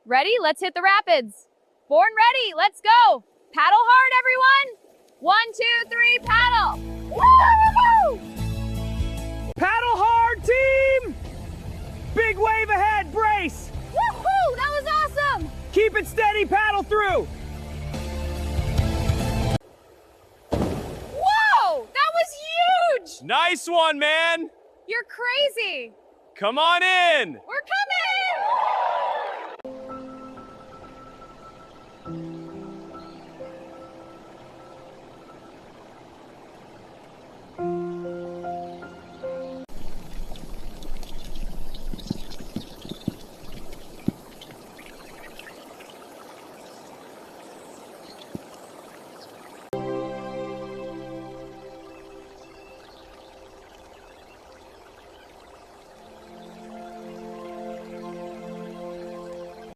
Ready? Let's hit the rapids. Born ready, let's go. Paddle hard, everyone. 1, 2, 3, paddle. Woo! Paddle hard, team! Big wave ahead, brace! Woohoo! That was awesome! Keep it steady, paddle through! Whoa! That was huge! Nice one, man! You're crazy! Come on in! We're coming!